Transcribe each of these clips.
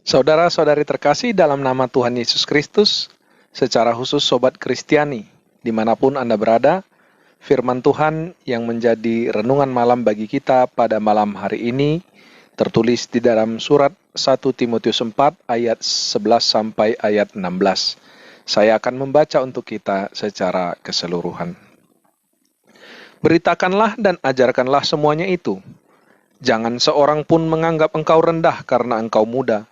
Saudara-saudari terkasih dalam nama Tuhan Yesus Kristus, secara khusus Sobat Kristiani, dimanapun Anda berada, firman Tuhan yang menjadi renungan malam bagi kita pada malam hari ini, tertulis di dalam surat 1 Timotius 4 ayat 11 sampai ayat 16. Saya akan membaca untuk kita secara keseluruhan. Beritakanlah dan ajarkanlah semuanya itu. Jangan seorang pun menganggap engkau rendah karena engkau muda.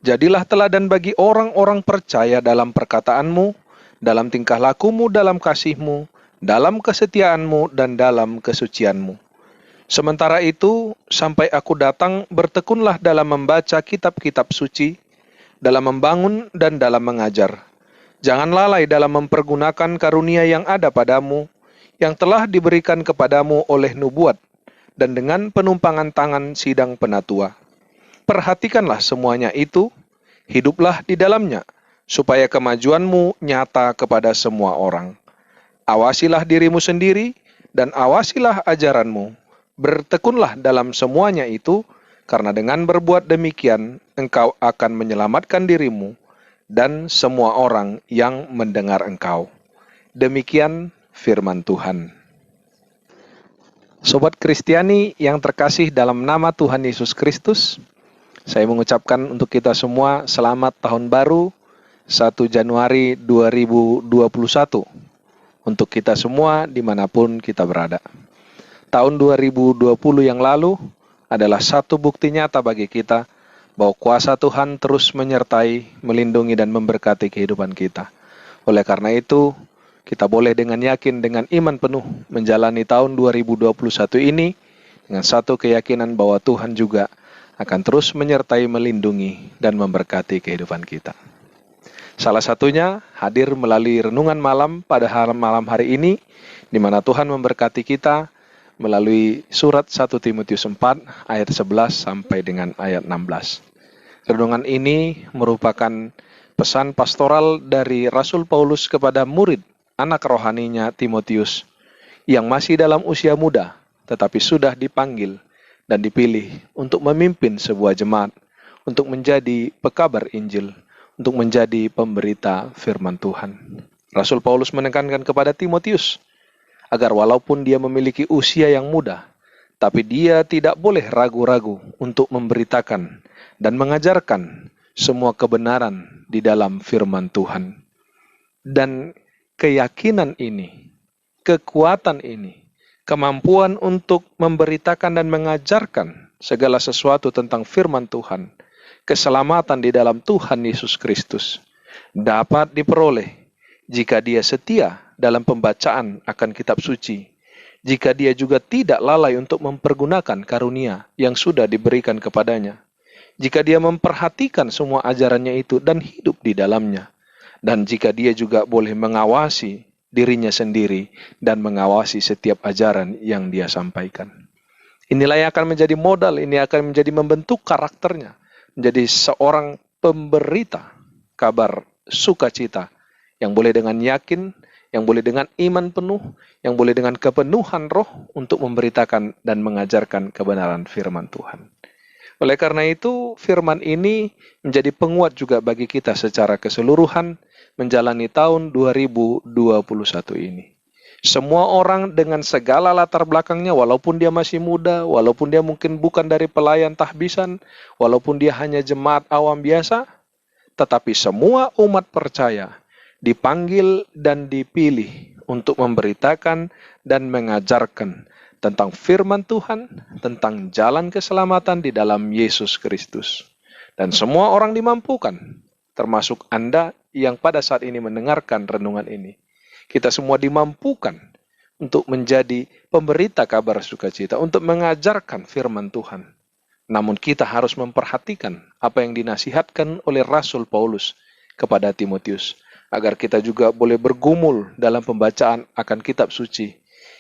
Jadilah teladan bagi orang-orang percaya dalam perkataanmu, dalam tingkah lakumu, dalam kasihmu, dalam kesetiaanmu, dan dalam kesucianmu. Sementara itu, sampai aku datang, bertekunlah dalam membaca kitab-kitab suci, dalam membangun dan dalam mengajar. Jangan lalai dalam mempergunakan karunia yang ada padamu, yang telah diberikan kepadamu oleh nubuat, dan dengan penumpangan tangan sidang penatua. Perhatikanlah semuanya itu, hiduplah di dalamnya, supaya kemajuanmu nyata kepada semua orang. Awasilah dirimu sendiri, dan awasilah ajaranmu. Bertekunlah dalam semuanya itu, karena dengan berbuat demikian, engkau akan menyelamatkan dirimu, dan semua orang yang mendengar engkau. Demikian firman Tuhan. Sobat Kristiani yang terkasih dalam nama Tuhan Yesus Kristus, saya mengucapkan untuk kita semua selamat tahun baru 1 Januari 2021 untuk kita semua dimanapun kita berada. Tahun 2020 yang lalu adalah satu bukti nyata bagi kita bahwa kuasa Tuhan terus menyertai, melindungi dan memberkati kehidupan kita. Oleh karena itu, kita boleh dengan yakin, dengan iman penuh menjalani tahun 2021 ini dengan satu keyakinan bahwa Tuhan juga akan terus menyertai, melindungi, dan memberkati kehidupan kita. Salah satunya hadir melalui renungan malam pada malam hari ini, di mana Tuhan memberkati kita melalui surat 1 Timotius 4 ayat 11 sampai dengan ayat 16. Renungan ini merupakan pesan pastoral dari Rasul Paulus kepada murid anak rohaninya Timotius yang masih dalam usia muda, tetapi sudah dipanggil dan dipilih untuk memimpin sebuah jemaat, untuk menjadi pekabar Injil, untuk menjadi pemberita firman Tuhan. Rasul Paulus menekankan kepada Timotius agar walaupun dia memiliki usia yang muda, tapi dia tidak boleh ragu-ragu untuk memberitakan dan mengajarkan semua kebenaran di dalam firman Tuhan. Dan keyakinan ini, kekuatan ini, kemampuan untuk memberitakan dan mengajarkan segala sesuatu tentang firman Tuhan, keselamatan di dalam Tuhan Yesus Kristus, dapat diperoleh jika dia setia dalam pembacaan akan kitab suci, jika dia juga tidak lalai untuk mempergunakan karunia yang sudah diberikan kepadanya, jika dia memperhatikan semua ajarannya itu dan hidup di dalamnya, dan jika dia juga boleh mengawasi dirinya sendiri dan mengawasi setiap ajaran yang dia sampaikan. Inilah yang akan menjadi modal, ini akan menjadi membentuk karakternya, menjadi seorang pemberita kabar sukacita yang boleh dengan yakin, yang boleh dengan iman penuh, yang boleh dengan kepenuhan roh untuk memberitakan dan mengajarkan kebenaran firman Tuhan. Oleh karena itu, firman ini menjadi penguat juga bagi kita secara keseluruhan menjalani tahun 2021 ini. Semua orang dengan segala latar belakangnya, walaupun dia masih muda, walaupun dia mungkin bukan dari pelayan tahbisan, walaupun dia hanya jemaat awam biasa, tetapi semua umat percaya dipanggil dan dipilih untuk memberitakan dan mengajarkan tentang firman Tuhan, tentang jalan keselamatan di dalam Yesus Kristus. Dan semua orang dimampukan, termasuk Anda yang pada saat ini mendengarkan renungan ini. Kita semua dimampukan untuk menjadi pemberita kabar sukacita, untuk mengajarkan firman Tuhan. Namun kita harus memperhatikan apa yang dinasihatkan oleh Rasul Paulus kepada Timotius, agar kita juga boleh bergumul dalam pembacaan akan kitab suci.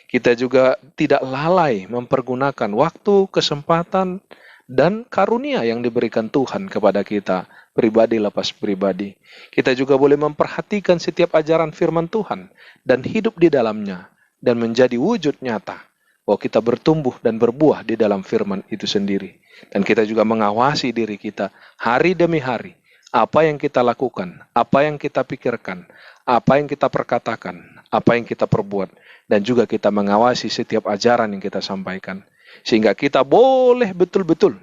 Kita juga tidak lalai mempergunakan waktu, kesempatan, dan karunia yang diberikan Tuhan kepada kita, pribadi lepas pribadi. Kita juga boleh memperhatikan setiap ajaran firman Tuhan dan hidup di dalamnya, dan menjadi wujud nyata bahwa kita bertumbuh dan berbuah di dalam firman itu sendiri. Dan kita juga mengawasi diri kita hari demi hari. Apa yang kita lakukan, apa yang kita pikirkan, apa yang kita perkatakan, apa yang kita perbuat. Dan juga kita mengawasi setiap ajaran yang kita sampaikan. Sehingga kita boleh betul-betul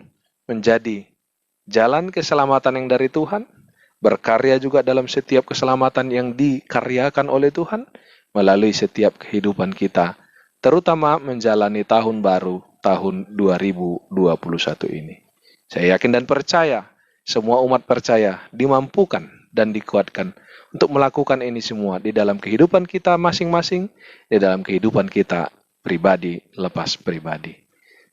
menjadi jalan keselamatan yang dari Tuhan, berkarya juga dalam setiap keselamatan yang dikaryakan oleh Tuhan, melalui setiap kehidupan kita, terutama menjalani tahun baru, tahun 2021 ini. Saya yakin dan percaya, semua umat percaya dimampukan dan dikuatkan untuk melakukan ini semua di dalam kehidupan kita masing-masing, di dalam kehidupan kita pribadi lepas pribadi.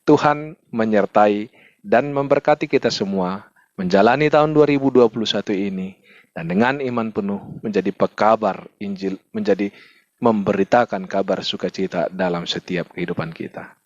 Tuhan menyertai dan memberkati kita semua menjalani tahun 2021 ini, dan dengan iman penuh menjadi pekabar Injil, menjadi memberitakan kabar sukacita dalam setiap kehidupan kita.